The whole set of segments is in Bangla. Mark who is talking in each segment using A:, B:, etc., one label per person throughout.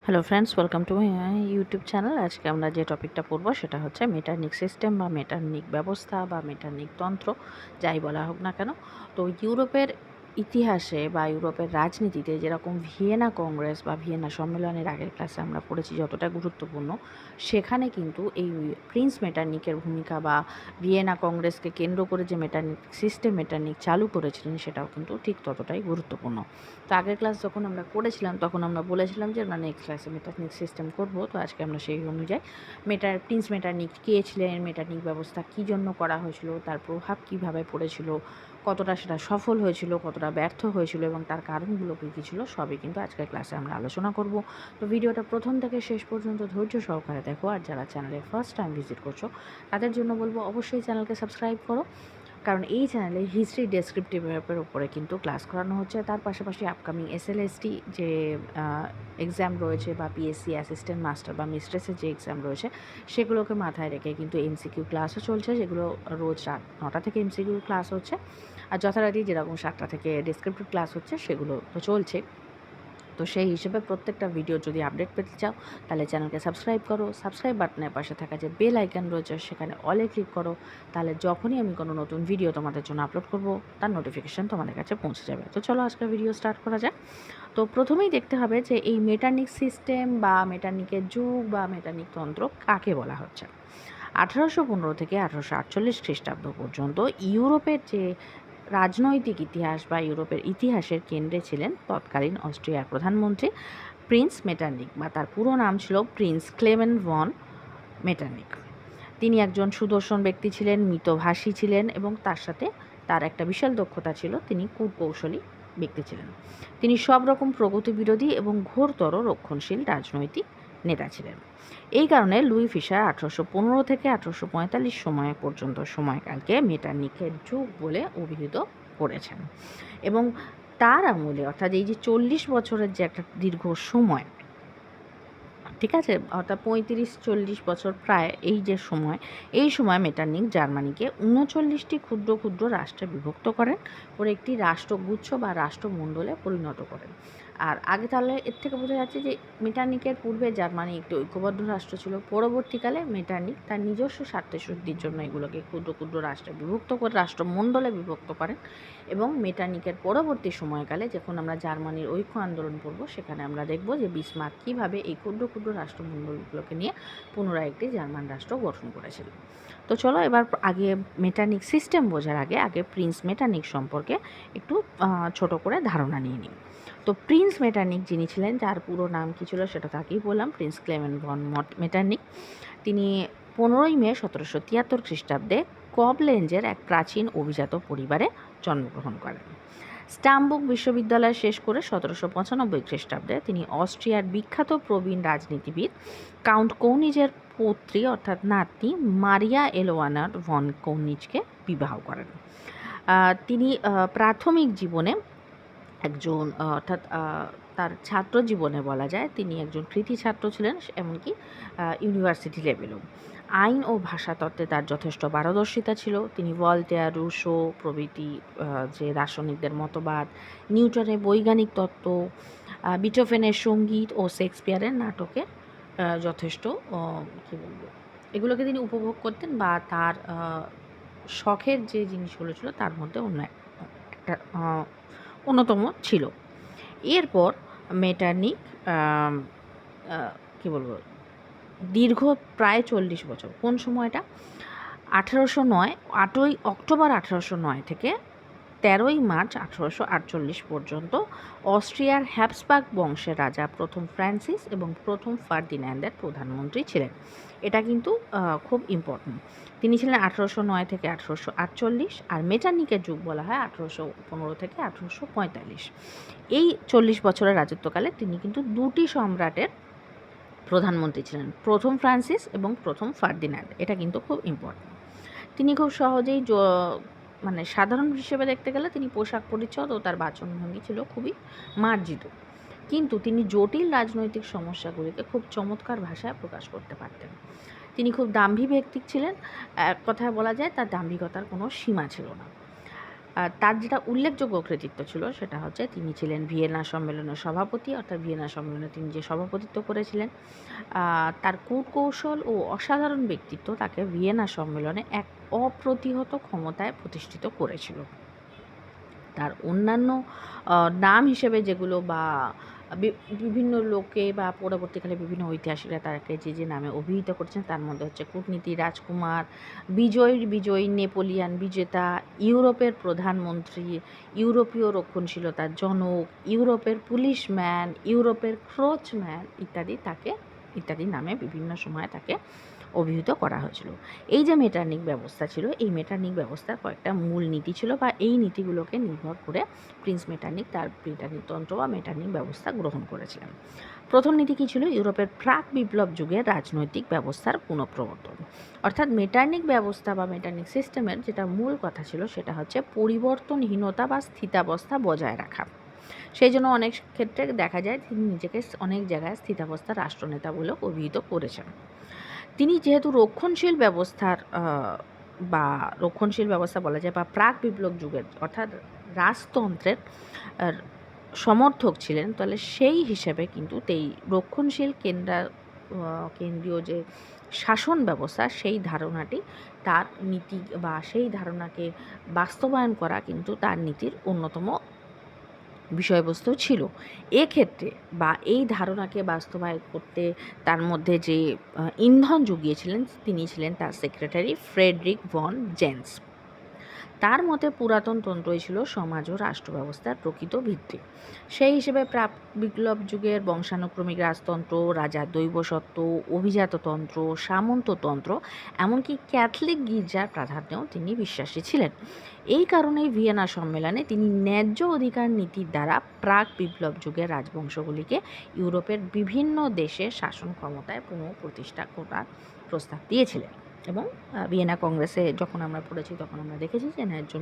A: Hello friends, welcome to my YouTube channel. আজকে আমরা যে টপিকটা পড়বো সেটা হচ্ছে মেটারনিক সিস্টেম বা মেটারনিক ব্যবস্থা বা মেটারনিক তন্ত্র, যাই বলা হোক না কেন। তো ইউরোপের ইতিহাসে বা ইউরোপের রাজনীতিতে যেরকম ভিয়েনা কংগ্রেস বা ভিয়েনা সম্মেলনের আগের ক্লাসে আমরা পড়েছি যতটা গুরুত্বপূর্ণ, সেখানে কিন্তু এই প্রিন্স মেটারনিকের ভূমিকা বা ভিয়েনা কংগ্রেসকে কেন্দ্র করে যে মেটারনিক সিস্টেম মেটারনিক চালু করেছিলেন সেটাও কিন্তু ঠিক ততটাই গুরুত্বপূর্ণ। তো আগের ক্লাস যখন আমরা করেছিলাম তখন আমরা বলেছিলাম যে আমরা নেক্সট ক্লাসে মেটারনিক সিস্টেম করব। তো আজকে আমরা সেই অনুযায়ী প্রিন্স মেটারনিক কে ছিলেন, মেটারনিক ব্যবস্থা কী জন্য করা হয়েছিল, তার প্রভাব কীভাবে পড়েছিল, কতটা সেটা সফল হয়েছিল, কতটা ব্যর্থ হয়েছিল এবং তার কারণগুলো কী কী ছিল, সবই কিন্তু আজকের ক্লাসে আমরা আলোচনা করব। তো ভিডিওটা প্রথম থেকে শেষ পর্যন্ত ধৈর্য সহকারে দেখো। আর যারা চ্যানেলে ফার্স্ট টাইম ভিজিট করছো তাদের জন্য বলবো অবশ্যই চ্যানেলকে সাবস্ক্রাইব করো, কারণ এই চ্যানেলে হিস্ট্রি ডেসক্রিপটিভ ম্যাপের উপরে কিন্তু ক্লাস করানো হচ্ছে। তার পাশাপাশি আপকামিং এসএলএসটি যে এক্সাম রয়েছে বা পিএসসি অ্যাসিস্ট্যান্ট মাস্টার বা মিস্ট্রেসের যে এক্সাম রয়েছে সেগুলোকে মাথায় রেখে কিন্তু এমসিকিউ ক্লাসও চলছে, যেগুলো রোজ রাত 9টা থেকে এমসিকিউ ক্লাস হচ্ছে। আর যথারীতি যেরকম 7টা থেকে ডেসক্রিপটিভ ক্লাস হচ্ছে সেগুলো তো চলছে। তো সেই হিসেবে প্রত্যেকটা ভিডিও যদি আপডেট পেতে চাও তাহলে চ্যানেলকে সাবস্ক্রাইব করো। সাবস্ক্রাইব বাটনের পাশে থাকা যে বেল আইকন রয়েছে সেখানে অলে ক্লিক করো, তাহলে যখনই আমি কোনো নতুন ভিডিও তোমাদের জন্য আপলোড করব তার নোটিফিকেশান তোমাদের কাছে পৌঁছে যাবে। তো চলো আজকের ভিডিও স্টার্ট করা যাক। তো প্রথমেই দেখতে হবে যে এই মেটারনিক সিস্টেম বা মেটারনিকের যুগ বা মেটারনিক তন্ত্র কাকে বলা হচ্ছে। 1815 থেকে 1848 খ্রিস্টাব্দ পর্যন্ত ইউরোপের যে রাজনৈতিক ইতিহাস বা ইউরোপের ইতিহাসের কেন্দ্রে ছিলেন তৎকালীন অস্ট্রিয়ার প্রধানমন্ত্রী প্রিন্স মেটারনিক, বা তার পুরো নাম ছিল প্রিন্স ক্লেমেন ভন মেটারনিক। তিনি একজন সুদর্শন ব্যক্তি ছিলেন, মিতভাষী ছিলেন এবং তার সাথে তার একটা বিশাল দক্ষতা ছিল, তিনি কূটকৌশলী ব্যক্তি ছিলেন। তিনি সব রকম প্রগতি বিরোধী এবং ঘোরতর রক্ষণশীল রাজনৈতিক নেতা ছিলেন। এই কারণে লুই ফিশার 1815 থেকে 1845 সময় পর্যন্ত সময়কালকে মেটারনিকের যুগ বলে অভিহিত করেছেন। এবং তার আমলে, অর্থাৎ এই যে 40 বছরের যে একটা দীর্ঘ সময়, ঠিক আছে, অর্থাৎ 35-40 বছর প্রায় এই যে সময়, এই সময় মেটারনিক জার্মানিকে 39টি ক্ষুদ্র ক্ষুদ্র রাষ্ট্রে বিভক্ত করেন, করে একটি রাষ্ট্রগুচ্ছ বা রাষ্ট্রমণ্ডলে পরিণত করেন। আর আগে তাহলে এর থেকে বোঝা যাচ্ছে যে মেটারনিকের পূর্বে জার্মানি একটি ঐক্যবদ্ধ রাষ্ট্র ছিল। পরবর্তীকালে মেটারনিক তার নিজস্ব স্বার্থসিদ্ধির জন্য এগুলোকে ক্ষুদ্র ক্ষুদ্র রাষ্ট্রে বিভক্ত করে রাষ্ট্রমণ্ডলে বিভক্ত করেন। এবং মেটারনিকের পরবর্তী সময়কালে যখন আমরা জার্মানির ঐক্য আন্দোলন পড়ব সেখানে আমরা দেখব যে বিসমার্ক কীভাবে এই ক্ষুদ্র ক্ষুদ্র রাষ্ট্রমণ্ডলগুলোকে নিয়ে পুনরায় একটি জার্মান রাষ্ট্র গঠন করেছিল। তো চলো এবার আগে মেটারনিক সিস্টেম বোঝার আগে প্রিন্স মেটারনিক সম্পর্কে একটু ছোট করে ধারণা নিয়ে নিই। তো প্রিন্স মেটারনিক যিনি ছিলেন, যার পুরো নাম কী ছিল সেটা তাকেই বললাম, প্রিন্স ক্লেমেন ভন মেটারনিক। তিনি 15ই মে 1773 খ্রিস্টাব্দে কবলেঞ্জের এক প্রাচীন অভিজাত পরিবারে জন্মগ্রহণ করেন। স্টামবুক বিশ্ববিদ্যালয় শেষ করে 1795 খ্রিস্টাব্দে তিনি অস্ট্রিয়ার বিখ্যাত প্রবীণ রাজনীতিবিদ কাউন্ট কৌনিজের পৌত্রী অর্থাৎ নাতনি মারিয়া এলোয়ানার ভন কৌনিজকে বিবাহ করেন। তিনি প্রাথমিক জীবনে একজন অর্থাৎ তার ছাত্র জীবনে বলা যায় তিনি একজন কৃতী ছাত্র ছিলেন, এমনকি ইউনিভার্সিটি লেভেলেও। আইন ও ভাষাতত্ত্বে তার যথেষ্ট পারদর্শিতা ছিল। তিনি ভলতেয়ার, রুশো প্রভৃতি যে দার্শনিকদের মতবাদ, নিউটনের বৈজ্ঞানিক তত্ত্ব, বিটোফেনের সঙ্গীত ও শেক্সপিয়ারের নাটকে যথেষ্ট কী বলবো, এগুলোকে তিনি উপভোগ করতেন, বা তার শখের যে জিনিসগুলো ছিল তার মধ্যে একটা অন্যতম ছিল। এরপর মেটারনিক কী বলবো, দীর্ঘ প্রায় 40 বছর, কোন সময়টা 1809, 8ই অক্টোবর 1809 থেকে 13ই মার্চ 1848 পর্যন্ত অস্ট্রিয়ার হ্যাবসবার্গ বংশের রাজা প্রথম ফ্রান্সিস এবং প্রথম ফার্দিন্যান্ডের প্রধানমন্ত্রী ছিলেন। এটা কিন্তু খুব ইম্পর্টেন্ট। তিনি ছিলেন 1809 থেকে 1848, আর মেটারনিকের যুগ বলা হয় 1815 থেকে 1845। এই 40 বছরের রাজত্বকালে তিনি কিন্তু দুটি সম্রাটের প্রধানমন্ত্রী ছিলেন, প্রথম ফ্রান্সিস এবং প্রথম ফার্দিন্যান্ড। এটা কিন্তু খুব ইম্পর্টেন্ট। তিনি খুব সহজেই মানে সাধারণ হিসেবে দেখতে গেলে তিনি পোশাক পরিচ্ছদ ও তার বাচনভঙ্গি ছিল খুবই মার্জিত, কিন্তু তিনি জটিল রাজনৈতিক সমস্যাগুলিকে খুব চমৎকার ভাষায় প্রকাশ করতে পারতেন। তিনি খুব দাম্ভিক ব্যক্তি ছিলেন, এক কথায় বলা যায় তার দাম্ভিকতার কোনো সীমা ছিল না। তার যেটা উল্লেখযোগ্য কৃতিত্ব ছিল সেটা হচ্ছে তিনি ছিলেন ভিয়েনা সম্মেলনের সভাপতি, অর্থাৎ ভিয়েনা সম্মেলনে তিনি যে সভাপতিত্ব করেছিলেন, তার কূটকৌশল ও অসাধারণ ব্যক্তিত্ব তাকে ভিয়েনা সম্মেলনে এক অপ্রতিহত ক্ষমতায় প্রতিষ্ঠিত করেছিল। তার অন্যান্য নাম হিসেবে যেগুলো বা বিভিন্ন লোকে বা পরবর্তীকালে বিভিন্ন ঐতিহাসিকরা তাকে যে নামে অভিহিত করেছেন তার মধ্যে হচ্ছে কূটনীতি রাজকুমার, বিজয়ী, নেপোলিয়ান বিজেতা, ইউরোপের প্রধানমন্ত্রী, ইউরোপীয় রক্ষণশীলতার জনক, ইউরোপের পুলিশম্যান, ইউরোপের ক্রোচম্যান ইত্যাদি নামে বিভিন্ন সময়ে তাকে অভিহিত করা হয়েছিল। এই যে মেটারনিক ব্যবস্থা ছিল, এই মেটারনিক ব্যবস্থার কয়েকটা মূল নীতি ছিল বা এই নীতিগুলোকে নির্ভর করে প্রিন্স মেটারনিক তার মেটারনিক তন্ত্র বা মেটারনিক ব্যবস্থা গ্রহণ করেছিলেন। প্রথম নীতি কী ছিল? ইউরোপের প্রাক বিপ্লব যুগের রাজনৈতিক ব্যবস্থার পুনঃপ্রবর্তন। অর্থাৎ মেটারনিক ব্যবস্থা বা মেটারনিক সিস্টেমের যেটা মূল কথা ছিল সেটা হচ্ছে পরিবর্তনহীনতা বা স্থিতাবস্থা বজায় রাখা। সেই জন্য অনেক ক্ষেত্রে দেখা যায় তিনি নিজেকে অনেক জায়গায় স্থিতাবস্থা রাষ্ট্রনেতা বলেও অভিহিত করেছেন। তিনি যেহেতু রক্ষণশীল ব্যবস্থা বলা যায় বা প্রাক বিপ্লব যুগের অর্থাৎ রাজতন্ত্রের সমর্থক ছিলেন, তাহলে সেই হিসেবে কিন্তু এই রক্ষণশীল কেন্দ্রীয় যে শাসন ব্যবস্থা সেই ধারণাটি তার নীতি বা সেই ধারণাকে বাস্তবায়ন করা কিন্তু তার নীতির অন্যতম বিষয়বস্তু ছিল। এক্ষেত্রে বা এই ধারণাকে বাস্তবায়ন করতে তার মধ্যে যে ইন্ধন জুগিয়েছিলেন তিনি ছিলেন তার সেক্রেটারি ফ্রেডরিক ভন জেন্স। তার মতে পুরাতন তন্ত্রই ছিল সমাজ ও রাষ্ট্র ব্যবস্থার প্রকৃত ভিত্তি। সেই হিসেবে প্রাক বিপ্লব যুগের বংশানুক্রমিক রাজতন্ত্র, রাজার দৈবসত্ত্ব, অভিজাততন্ত্র, সামন্ততন্ত্র, এমনকি ক্যাথলিক গির্জার প্রাধান্যেও তিনি বিশ্বাসী ছিলেন। এই কারণেই ভিয়েনা সম্মেলনে তিনি ন্যায্য অধিকার নীতির দ্বারা প্রাক বিপ্লব যুগের রাজবংশগুলিকে ইউরোপের বিভিন্ন দেশে শাসন ক্ষমতায় পুনঃপ্রতিষ্ঠা করার প্রস্তাব দিয়েছিলেন। এবং ভিয়েনা কংগ্রেসে যখন আমরা পড়েছি তখন আমরা দেখেছি যে ন্যায্য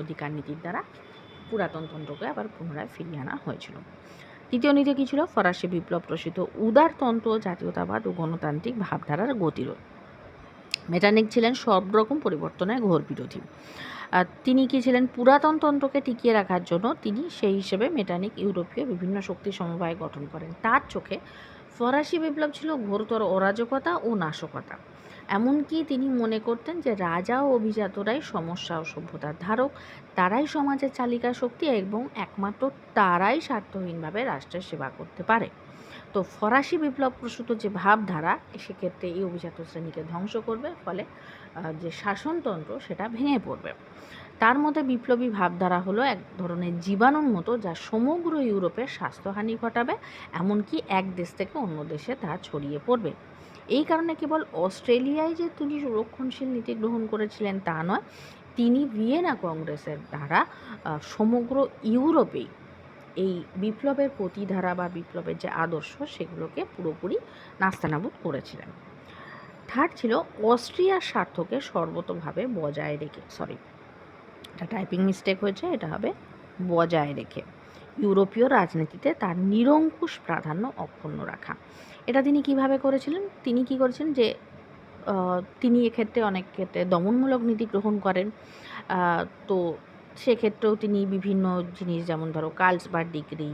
A: অধিকার নীতির দ্বারা পুরাতন তন্ত্রকে আবার পুনরায় ফিরিয়ে আনা হয়েছিল। তৃতীয় নীতি কী ছিল? ফরাসি বিপ্লব প্রসূত উদারতন্ত্র, জাতীয়তাবাদ ও গণতান্ত্রিক ভাবধারার গতিরোধ। মেটারনিক ছিলেন সব রকম পরিবর্তনের ঘোর বিরোধী। তিনি কি ছিলেন? পুরাতন তন্ত্রকে টিকিয়ে রাখার জন্য তিনি সেই হিসেবে মেটারনিক ইউরোপীয় বিভিন্ন শক্তি সমবায় গঠন করেন। তার চোখে ফরাসি বিপ্লব ছিল ঘোরতর অরাজকতা ও নাশকতা। এমনকি তিনি মনে করতেন যে রাজা ও অভিজাতরাই সমস্যা ও সভ্যতার ধারক, তারাই সমাজের চালিকা শক্তি এবং একমাত্র তারাই স্বার্থহীনভাবে রাষ্ট্রের সেবা করতে পারে। তো ফরাসি বিপ্লব প্রসূত যে ভাবধারা সেক্ষেত্রে এই অভিজাত শ্রেণীকে ধ্বংস করবে, ফলে যে শাসনতন্ত্র সেটা ভেঙে পড়বে। তার মধ্যে বিপ্লবী ভাবধারা হলো এক ধরনের জীবাণুর মতো যা সমগ্র ইউরোপের স্বাস্থ্যহানি ঘটাবে, এমনকি এক দেশ থেকে অন্য দেশে তা ছড়িয়ে পড়বে। এই কারণে কেবল অস্ট্রেলিয়ায় যে তিনি রক্ষণশীল নীতি গ্রহণ করেছিলেন তা নয়, তিনি ভিয়েনা কংগ্রেসের দ্বারা সমগ্র ইউরোপেই এই বিপ্লবের প্রতিধারা বা বিপ্লবের যে আদর্শ সেগুলোকে পুরোপুরি নাস্তানাবুদ করেছিলেন। থার্ড ছিল অস্ট্রিয়ার স্বার্থকে সর্বতোভাবে বজায় রেখে, এটা টাইপিং মিস্টেক হয়েছে, এটা হবে বজায় রেখে ইউরোপীয় রাজনীতিতে তার নিরঙ্কুশ প্রাধান্য অক্ষুণ্ণ রাখা। এটা তিনি কিভাবে করেছিলেন? তিনি কি করেছেন যে তিনি এক্ষেত্রে অনেক ক্ষেত্রে দমনমূলক নীতি গ্রহণ করেন। তো সেক্ষেত্রেও তিনি বিভিন্ন জিনিস যেমন ধরো কার্লসবার্গ ডিক্রি,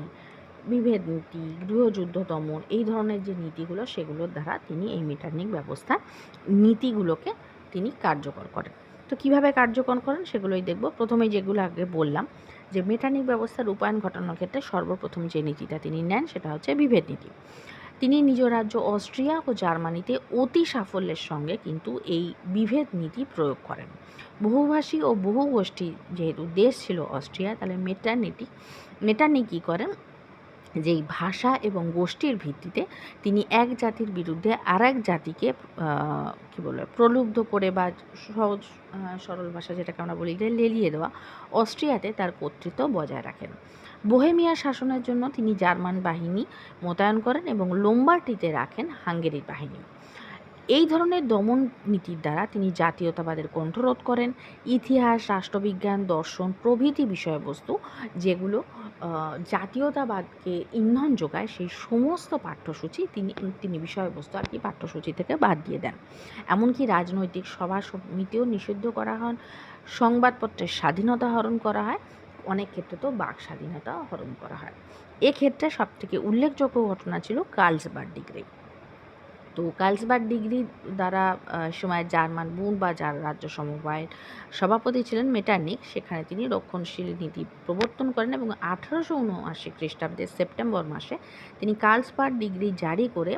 A: বিভেদ নীতি, গৃহযুদ্ধ দমন, এই ধরনের যে নীতিগুলো সেগুলোর দ্বারা তিনি এই মেটারনিক ব্যবস্থা নীতিগুলোকে তিনি কার্যকর করেন। তো কিভাবে কার্যকর করেন সেগুলোই দেখব। প্রথমে যেগুলো আগে বললাম যে মেটারনিক ব্যবস্থার রূপায়ণ ঘটানোর ক্ষেত্রে সর্বপ্রথম যে নীতিটা তিনি নেন সেটা হচ্ছে বিভেদ নীতি। তিনি নিজ রাজ্য অস্ট্রিয়া ও জার্মানিতে অতি সাফল্যের সঙ্গে কিন্তু এই বিভেদ নীতি প্রয়োগ করেন। বহুভাষী ও বহুগোষ্ঠী যেহেতু দেশ ছিল অস্ট্রিয়া, তাহলে মেটারনিক কী করেন? যেই ভাষা এবং গোষ্ঠীর ভিত্তিতে তিনি এক জাতির বিরুদ্ধে আর এক জাতিকে প্রলুব্ধ করে বা সহজ সরল ভাষা যেটাকে আমরা বলি যে লেলিয়ে দেওয়া, অস্ট্রিয়াতে তার কর্তৃত্ব বজায় রাখেন। বোহেমিয়া শাসনের জন্য তিনি জার্মান বাহিনী মোতায়েন করেন এবং লোম্বার্ডিতে রাখেন হাঙ্গেরির বাহিনী। এই ধরনের দমন নীতির দ্বারা তিনি জাতীয়তাবাদের কণ্ঠরোধ করেন। ইতিহাস, রাষ্ট্রবিজ্ঞান, দর্শন প্রভৃতি বিষয়বস্তু যেগুলো জাতীয়তাবাদকে ইন্ধন যোগায় সেই সমস্ত পাঠ্যসূচি তিনি বিষয়বস্তু আর কি পাঠ্যসূচি থেকে বাদ দিয়ে দেন। এমনকি রাজনৈতিক সভা সমিতিও নিষিদ্ধ করা হয়, সংবাদপত্রের স্বাধীনতা হরণ করা হয়, অনেক ক্ষেত্রে তো বাক স্বাধীনতা হরণ করা হয়। এক্ষেত্রে সবথেকে উল্লেখযোগ্য ঘটনা ছিল কার্লসবার্গ ডিক্রি। তো কার্লসবার্গ ডিগ্রি দ্বারা সময় জার্মান বুন্ড বা যার রাজ্য সমবায়ের সভাপতি ছিলেন মেটারনিক, সেখানে তিনি রক্ষণশীল নীতি প্রবর্তন করেন এবং 1879 খ্রিস্টাব্দের সেপ্টেম্বর মাসে তিনি কার্লসবার্গ ডিগ্রি জারি করে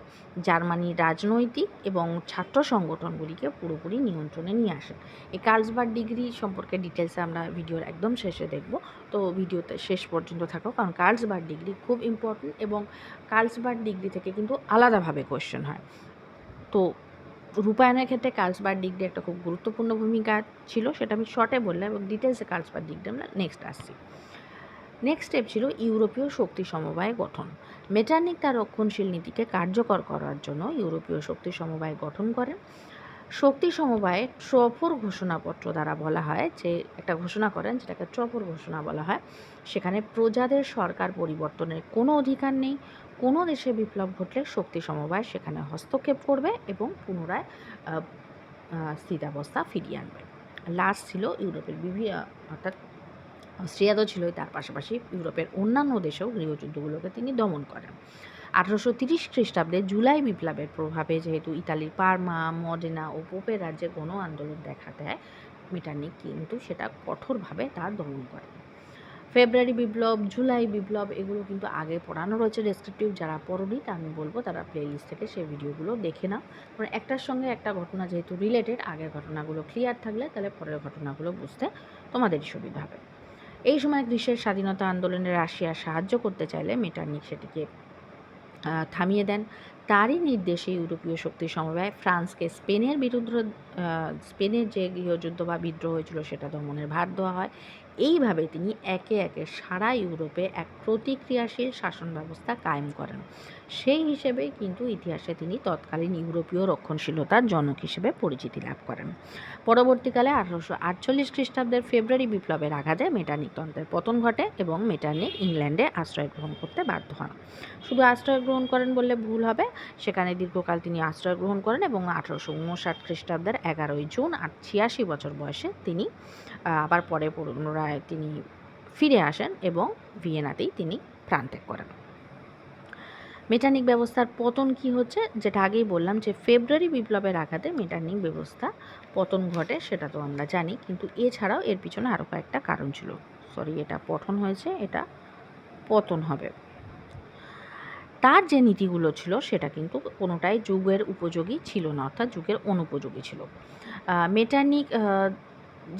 A: জার্মানির রাজনৈতিক এবং ছাত্র সংগঠনগুলিকে পুরোপুরি নিয়ন্ত্রণে নিয়ে আসেন। এই কার্লসবার্গ ডিগ্রি সম্পর্কে ডিটেলসে আমরা ভিডিওর একদম শেষে দেখব, তো ভিডিওতে শেষ পর্যন্ত থাকো, কারণ কার্লসবার্গ ডিগ্রি খুব ইম্পর্টেন্ট এবং কার্লসবার্গ ডিগ্রি থেকে কিন্তু আলাদাভাবে কোয়েশ্চেন হয়। তো রূপায়ণের ক্ষেত্রে কার্লসবার্গ ডিগ্রি একটা খুব গুরুত্বপূর্ণ ভূমিকা ছিল, সেটা আমি শর্টে বললাম এবং ডিটেলসে কার্লসবার্গ ডিগ্রি আমরা নেক্সট আসছি। নেক্সট স্টেপ ছিল ইউরোপীয় শক্তি সমবায় গঠন। মেটারনিক তার রক্ষণশীল নীতিকে কার্যকর করার জন্য ইউরোপীয় শক্তি সমবায় গঠন করেন। শক্তি সমবায়ে ট্রফোর ঘোষণাপত্র দ্বারা বলা হয় যে একটা ঘোষণা করেন যেটাকে ট্রফোর ঘোষণা বলা হয়, সেখানে প্রজাদের সরকার পরিবর্তনের কোনো অধিকার নেই। কোনো দেশে বিপ্লব ঘটলে শক্তি সমবায় সেখানে হস্তক্ষেপ করবে এবং পুনরায় স্থিতাবস্থা ফিরিয়ে আনবে। লাস্ট ছিল ইউরোপের অর্থাৎ অস্ট্রিয়া তো ছিলই, তার পাশাপাশি ইউরোপের অন্যান্য দেশেও গৃহযুদ্ধগুলোকে তিনি দমন করেন। 1830 খ্রিস্টাব্দে জুলাই বিপ্লবের প্রভাবে যেহেতু ইতালির পার্মা, মডেনা ও পোপের রাজ্যে গণ আন্দোলন দেখা দেয়, মেটারনিক কিন্তু সেটা কঠোরভাবে তা দমন করেন। ফেব্রুয়ারি বিপ্লব, জুলাই বিপ্লব এগুলো কিন্তু আগে পড়ানো রয়েছে ডেসক্রিপটিভ, যারা পড়োনি তা আমি বলবো তারা প্লেলিস্ট থেকে সেই ভিডিওগুলো দেখে নাও, কারণ একটার সঙ্গে একটা ঘটনা যেহেতু রিলেটেড, আগের ঘটনাগুলো ক্লিয়ার থাকলে তাহলে পরের ঘটনাগুলো বুঝতে তোমাদেরই সুবিধা হবে। এই সময় গ্রীষ্মের স্বাধীনতা আন্দোলনে রাশিয়া সাহায্য করতে চাইলে মেটারনিক সেটিকে থামিয়ে দেন। তারই নির্দেশে ইউরোপীয় শক্তি সমবায় ফ্রান্সকে স্পেনের যে গৃহযুদ্ধ বা বিদ্রোহ হয়েছিল সেটা দমনের ভার দেওয়া হয়। এইভাবে তিনি একে একে সারা ইউরোপে এক প্রতিক্রিয়াশীল শাসন ব্যবস্থা কায়েম করেন। সেই হিসেবেই কিন্তু ইতিহাসে তিনি তৎকালীন ইউরোপীয় রক্ষণশীলতার জনক হিসেবে পরিচিতি লাভ করেন। পরবর্তীকালে 1848 খ্রিস্টাব্দের ফেব্রুয়ারি বিপ্লবের আঘাতে মেটারনিক তন্ত্রের পতন ঘটে এবং মেটারনিক ইংল্যান্ডে আশ্রয় গ্রহণ করতে বাধ্য হন। শুধু আশ্রয় গ্রহণ করেন বললে ভুল হবে, সেখানে দীর্ঘকাল তিনি আশ্রয় গ্রহণ করেন এবং 1859 খ্রিস্টাব্দের 11 জুন 86 বছর বয়সে তিনি আবার পরে পুনরায় তিনি ফিরে আসেন এবং ভিয়েনাতেই তিনি প্রাণত্যাগ করেন। মেটারনিক ব্যবস্থার পতন কি হচ্ছে, যেটা আগেই বললাম যে ফেব্রুয়ারি বিপ্লবের আঘাতে মেটারনিক ব্যবস্থা পতন ঘটে, সেটা তো আমরা জানি, কিন্তু এছাড়াও এর পিছনে আরও কয়েকটা কারণ ছিল। এটা পতন হয়েছে, এটা পতন হবে। তার যে নীতিগুলো ছিল সেটা কিন্তু কোনোটাই যুগের উপযোগী ছিল না, অর্থাৎ যুগের অনুপযোগী ছিল। মেটারনিক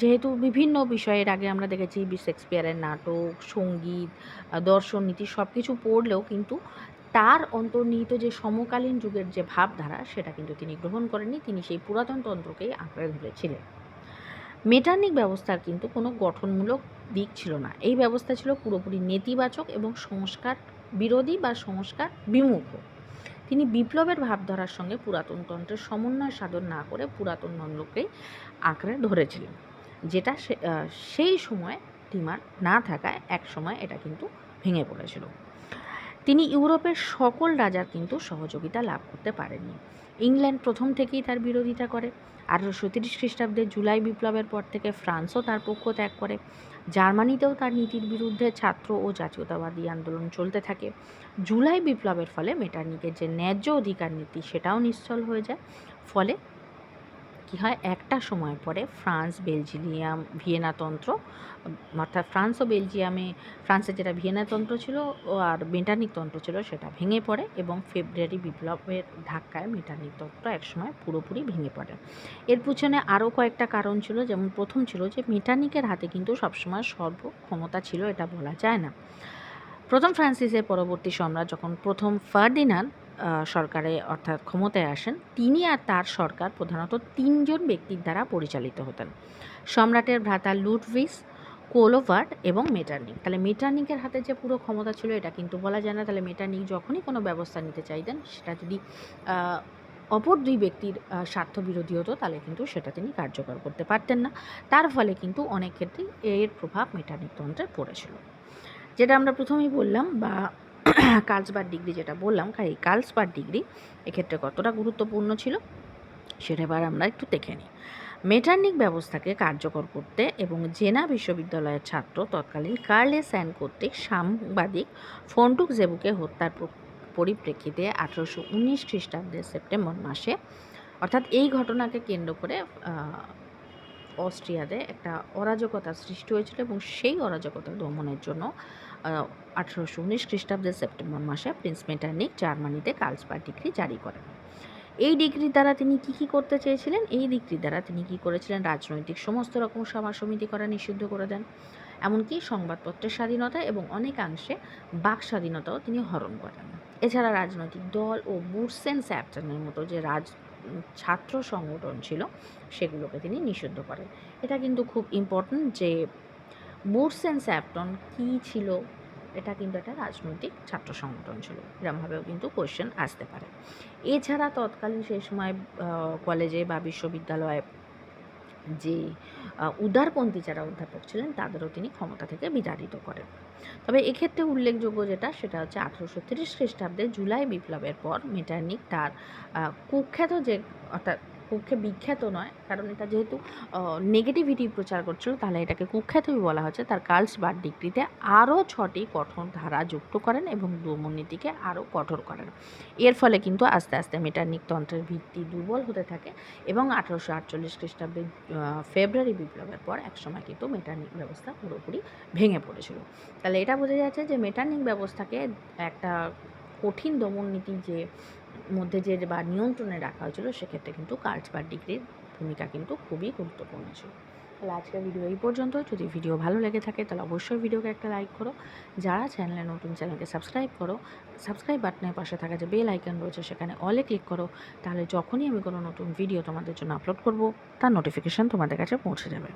A: যেহেতু বিভিন্ন বিষয়ের আগে আমরা দেখেছি শেক্সপিয়ারের নাটক, সঙ্গীত, দর্শন, নীতি সব কিছু পড়লেও কিন্তু তার অন্তর্নিহিত যে সমকালীন যুগের যে ভাবধারা সেটা কিন্তু তিনি গ্রহণ করেননি, তিনি সেই পুরাতন তন্ত্রকেই আঁকড়ে ধরেছিলেন। মেটারনিক ব্যবস্থার কিন্তু কোনো গঠনমূলক দিক ছিল না, এই ব্যবস্থা ছিল পুরোপুরি নেতিবাচক এবং সংস্কার বিরোধী বা সংস্কার বিমুখ। তিনি বিপ্লবের ভাবধারার সঙ্গে পুরাতন তন্ত্রের সমন্বয় সাধন না করে পুরাতন তন্ত্রকেই আঁকড়ে ধরেছিলেন, যেটা সেই সময় ডিমান্ড না থাকায় এক সময় এটা কিন্তু ভেঙে পড়েছিল। তিনি ইউরোপের সকল রাজার কিন্তু সহযোগিতা লাভ করতে পারেননি। ইংল্যান্ড প্রথম থেকেই তার বিরোধিতা করে। 1830 খ্রিস্টাব্দে জুলাই বিপ্লবের পর থেকে ফ্রান্সও তার পক্ষ ত্যাগ করে। জার্মানিতেও তার নীতির বিরুদ্ধে ছাত্র ও জাতীয়তাবাদী আন্দোলন চলতে থাকে। জুলাই বিপ্লবের ফলে মেটারনিকের যে ন্যায্য অধিকার নীতি সেটাও নিশ্চল হয়ে যায়। ফলে কী হয়, একটা সময় পরে ভিয়েনাতন্ত্র, অর্থাৎ ফ্রান্স ও বেলজিয়ামে ফ্রান্সের যেটা ভিয়েনাতন্ত্র ছিল আর মেটারনিক তন্ত্র ছিল সেটা ভেঙে পড়ে এবং ফেব্রুয়ারি বিপ্লবের ধাক্কায় মেটারনিক তন্ত্র একসময় পুরোপুরি ভেঙে পড়ে। এর পিছনে আরও কয়েকটা কারণ ছিল, যেমন প্রথম ছিল যে মেটারনিকের হাতে কিন্তু সবসময় সর্বক্ষমতা ছিল, এটা বলা যায় না। প্রথম ফ্রান্সিসের পরবর্তী সম্রাট যখন প্রথম ফার্ডিনান্ড সরকারে অর্থাৎ ক্ষমতায় আসেন, তিনি আর তার সরকার প্রধানত 3 জন ব্যক্তির দ্বারা পরিচালিত হতেন: সম্রাটের ভ্রাতা লুডভিস, কোলোভার্ট এবং মেটারনিক। তাহলে মেটারনিকের হাতে যে পুরো ক্ষমতা ছিল এটা কিন্তু বলা যায় না। তাহলে মেটারনিক যখনই কোনো ব্যবস্থা নিতে চাইতেন, সেটা যদি অপর দুই ব্যক্তির স্বার্থবিরোধী হতো, তাহলে কিন্তু সেটা তিনি কার্যকর করতে পারতেন না। তার ফলে কিন্তু অনেক ক্ষেত্রেই এর প্রভাব মেটানিক তন্ত্রে পড়েছিল। যেটা আমরা প্রথমেই বললাম বা কার্লসবার্গ ডিগ্রি যেটা বললাম, এই কার্লসবার্গ ডিগ্রি এক্ষেত্রে কতটা গুরুত্বপূর্ণ ছিল সেটা এবার আমরা একটু দেখে নিই। মেটারনিক ব্যবস্থাকে কার্যকর করতে এবং জেনা বিশ্ববিদ্যালয়ের ছাত্র তৎকালীন কার্লে স্যান কর্তৃক সাংবাদিক ফন্টুক জেবুকে হত্যার পরিপ্রেক্ষিতে 1819 খ্রিস্টাব্দের সেপ্টেম্বর মাসে, অর্থাৎ এই ঘটনাকে কেন্দ্র করে অস্ট্রিয়াতে একটা অরাজকতা সৃষ্টি হয়েছিল এবং সেই অরাজকতা দমনের জন্য 1819 খ্রিস্টাব্দের সেপ্টেম্বর মাসে প্রিন্স মেটারনিক জার্মানিতে কার্লসবার্গ ডিগ্রি জারি করেন। এই ডিগ্রির দ্বারা তিনি কী করতে চেয়েছিলেন? এই ডিগ্রির দ্বারা তিনি কী করেছিলেন? রাজনৈতিক সমস্ত রকম সভা সমিতি করা নিষিদ্ধ করে দেন। এমনকি সংবাদপত্রের স্বাধীনতা এবং অনেকাংশে বাক স্বাধীনতাও তিনি হরণ করেন। এছাড়া রাজনৈতিক দল ও বুরসেন স্যাপটনের মতো যে ছাত্র সংগঠন ছিল সেগুলোকে তিনি নিষিদ্ধ করেন। এটা কিন্তু খুব ইম্পর্ট্যান্ট যে বুরসেন স্যাপটন কী ছিল, এটা কিন্তু একটা রাজনৈতিক ছাত্র সংগঠন ছিল, এরমভাবেও কিন্তু কোয়েশ্চেন আসতে পারে। এছাড়া তৎকালীন সেই সময় কলেজে বা বিশ্ববিদ্যালয়ে যে উদারপন্থী যারা অধ্যাপক ছিলেন তাদেরও তিনি ক্ষমতা থেকে বিতাড়িত করেন। তবে এক্ষেত্রে উল্লেখযোগ্য যেটা সেটা হচ্ছে 1830 খ্রিস্টাব্দে জুলাই বিপ্লবের পর মেটারনিক তার কুখ্যাত যে, অর্থাৎ কুখ্যে বিখ্যাত নয়, কারণ এটা যেহেতু নেগেটিভিটি প্রচার করছিল তাহলে এটাকে কুখ্যাতই বলা হচ্ছে, তার কার্লসবার্গ ডিগ্রিতে আরও 6টি কঠোর ধারা যুক্ত করেন এবং দমননীতিকে আরও কঠোর করেন। এর ফলে কিন্তু আস্তে আস্তে মেটারনিক তন্ত্রের ভিত্তি দুর্বল হতে থাকে এবং 1848 খ্রিস্টাব্দের ফেব্রুয়ারি বিপ্লবের পর একসময় কিন্তু মেটারনিক ব্যবস্থা পুরোপুরি ভেঙে পড়েছিল। তাহলে এটা বোঝা যাচ্ছে যে মেটারনিক ব্যবস্থাকে একটা কঠিন দমন নীতি যে মধ্যে যে বা নিয়ন্ত্রণে রাখা হয়েছিল সেক্ষেত্রে কিন্তু কার্লসবার্গ ডিগ্রির ভূমিকা কিন্তু খুবই গুরুত্বপূর্ণ ছিল। তাহলে আজকের ভিডিও এই পর্যন্ত। যদি ভিডিও ভালো লেগে থাকে তাহলে অবশ্যই ভিডিওকে একটা লাইক করো। যারা চ্যানেলে নতুন, চ্যানেলকে সাবস্ক্রাইব করো। সাবস্ক্রাইব বাটনের পাশে থাকা যে বেল আইকন রয়েছে সেখানে অলে ক্লিক করো, তাহলে যখনই আমি কোনো নতুন ভিডিও তোমাদের জন্য আপলোড করব তার নোটিফিকেশান তোমাদের কাছে পৌঁছে যাবে।